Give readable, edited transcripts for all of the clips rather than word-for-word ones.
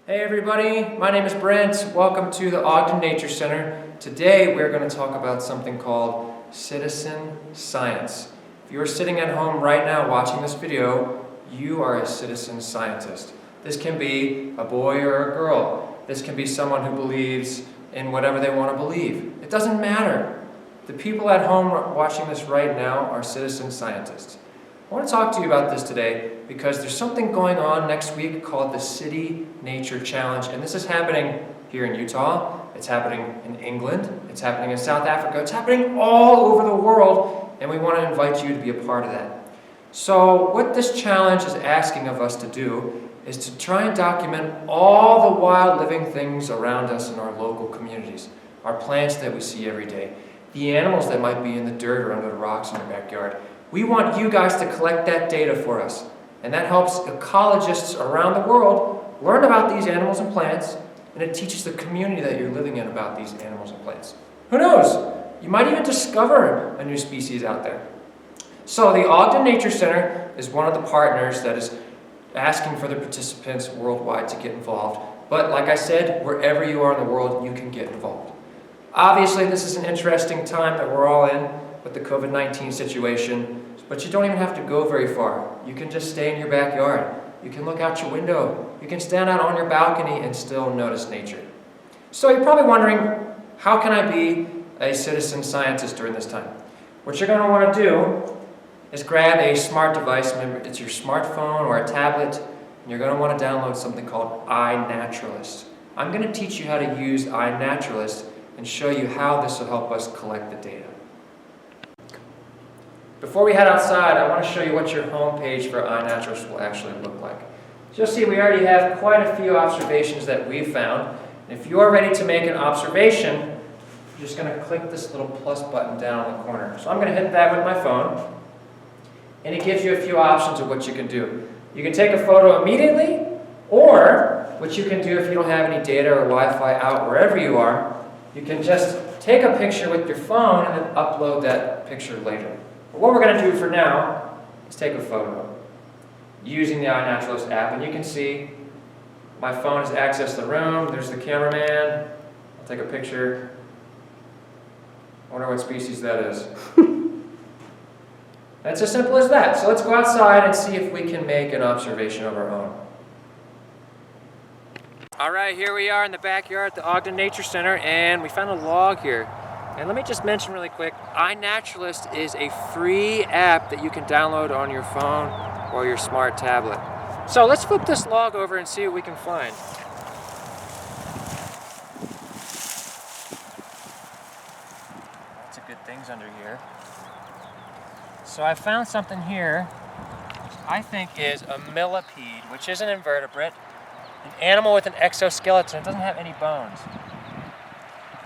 Hey everybody, my name is Brent. Welcome to the Ogden Nature Center. Today we're going to talk about something called citizen science. If you're sitting at home right now watching this video, you are a citizen scientist. This can be a boy or a girl. This can be someone who believes in whatever they want to believe. It doesn't matter. The people at home watching this right now are citizen scientists. I want to talk to you about this today because there's something going on next week called the City Nature Challenge, and this is happening here in Utah, it's happening in England, it's happening in South Africa, it's happening all over the world, and we want to invite you to be a part of that. So what this challenge is asking of us to do is to try and document all the wild living things around us in our local communities, our plants that we see every day, the animals that might be in the dirt or under the rocks in your backyard. We want you guys to collect that data for us. And that helps ecologists around the world learn about these animals and plants, and it teaches the community that you're living in about these animals and plants. Who knows? You might even discover a new species out there. So the Ogden Nature Center is one of the partners that is asking for the participants worldwide to get involved. But like I said, wherever you are in the world, you can get involved. Obviously, this is an interesting time that we're all in with the COVID-19 situation, but you don't even have to go very far. You can just stay in your backyard. You can look out your window. You can stand out on your balcony and still notice nature. So you're probably wondering, how can I be a citizen scientist during this time? What you're going to want to do is grab a smart device. Remember, it's your smartphone or a tablet, and you're going to want to download something called iNaturalist. I'm going to teach you how to use iNaturalist and show you how this will help us collect the data. Before we head outside, I want to show you what your home page for iNaturalist will actually look like. So you'll see we already have quite a few observations that we've found. And if you're ready to make an observation, you're just going to click this little plus button down in the corner. So I'm going to hit that with my phone, and it gives you a few options of what you can do. You can take a photo immediately, or what you can do if you don't have any data or Wi-Fi out wherever you are, you can just take a picture with your phone and then upload that picture later. But what we're going to do for now is take a photo using the iNaturalist app, and you can see my phone has accessed the room. There's the cameraman. I'll take a picture. I wonder what species that is. It's as simple as that. So let's go outside and see if we can make an observation of our own. All right, here we are in the backyard at the Ogden Nature Center, and we found a log here. And let me just mention really quick, iNaturalist is a free app that you can download on your phone or your smart tablet. So let's flip this log over and see what we can find. Lots of good things under here. So I found something here, which I think is a millipede, which is an invertebrate, an animal with an exoskeleton. It doesn't have any bones.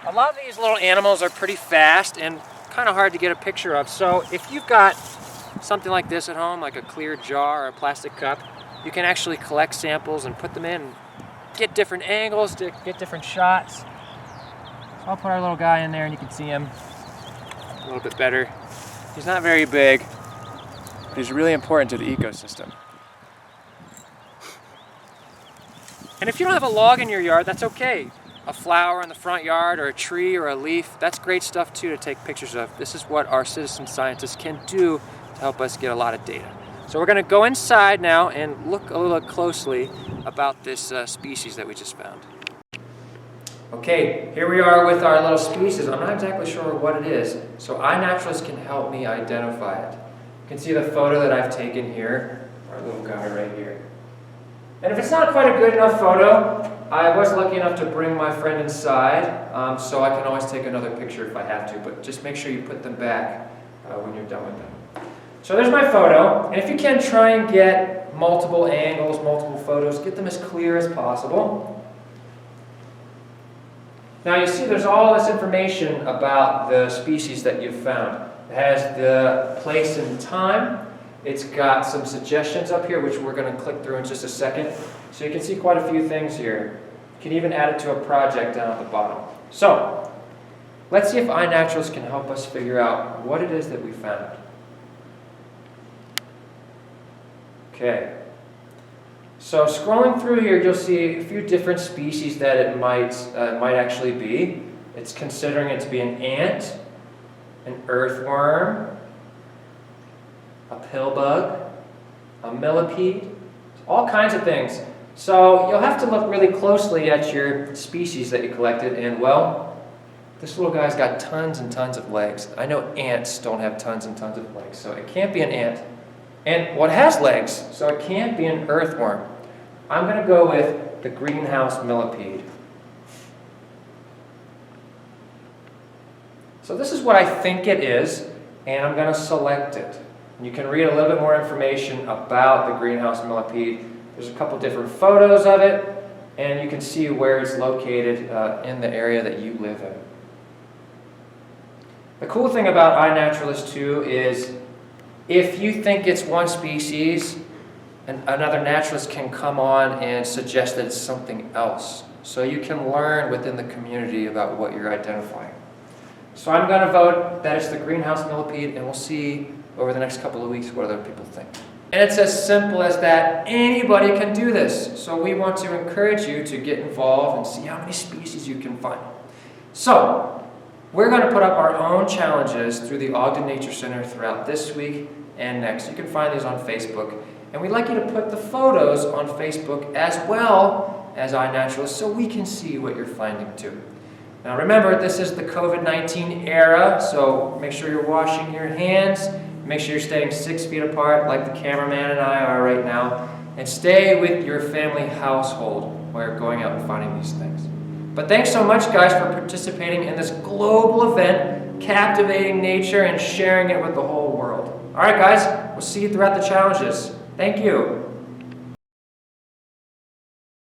A lot of these little animals are pretty fast and kind of hard to get a picture of. So if you've got something like this at home, like a clear jar or a plastic cup, you can actually collect samples and put them in and get different angles, to get different shots. So I'll put our little guy in there and you can see him a little bit better. He's not very big, but he's really important to the ecosystem. And if you don't have a log in your yard, that's okay. A flower in the front yard or a tree or a leaf, that's great stuff too to take pictures of. This is what our citizen scientists can do to help us get a lot of data. So we're going to go inside now and look a little closely about this species that we just found. Okay, here we are with our little species. I'm not exactly sure what it is, so iNaturalist can help me identify it. You can see the photo that I've taken here, our little guy right here. And if it's not quite a good enough photo, I was lucky enough to bring my friend inside, so I can always take another picture if I have to, but just make sure you put them back when you're done with them. So there's my photo, and if you can, try and get multiple angles, multiple photos, get them as clear as possible. Now you see there's all this information about the species that you've found. It has the place and time. It's got some suggestions up here, which we're going to click through in just a second. So you can see quite a few things here. You can even add it to a project down at the bottom. So let's see if iNaturalist can help us figure out what it is that we found. Okay. So scrolling through here, you'll see a few different species that it might actually be. It's considering it to be an ant, an earthworm, a pillbug, a millipede, all kinds of things. So you'll have to look really closely at your species that you collected, and well, this little guy's got tons and tons of legs. I know ants don't have tons and tons of legs, so it can't be an ant. And what has legs, so it can't be an earthworm. I'm going to go with the greenhouse millipede. So this is what I think it is, and I'm going to select it. You can read a little bit more information about the greenhouse millipede. There's a couple different photos of it, and you can see where it's located in the area that you live in. The cool thing about iNaturalist 2 is if you think it's one species, another naturalist can come on and suggest that it's something else. So you can learn within the community about what you're identifying. So I'm going to vote that it's the greenhouse millipede, and we'll see over the next couple of weeks what other people think. And it's as simple as that. Anybody can do this. So we want to encourage you to get involved and see how many species you can find. So we're going to put up our own challenges through the Ogden Nature Center throughout this week and next. You can find these on Facebook. And we'd like you to put the photos on Facebook as well as iNaturalist so we can see what you're finding too. Now remember, this is the COVID-19 era, so make sure you're washing your hands, make sure you're staying 6 feet apart like the cameraman and I are right now, and stay with your family household while you're going out and finding these things. But thanks so much, guys, for participating in this global event, captivating nature and sharing it with the whole world. All right, guys, we'll see you throughout the challenges. Thank you.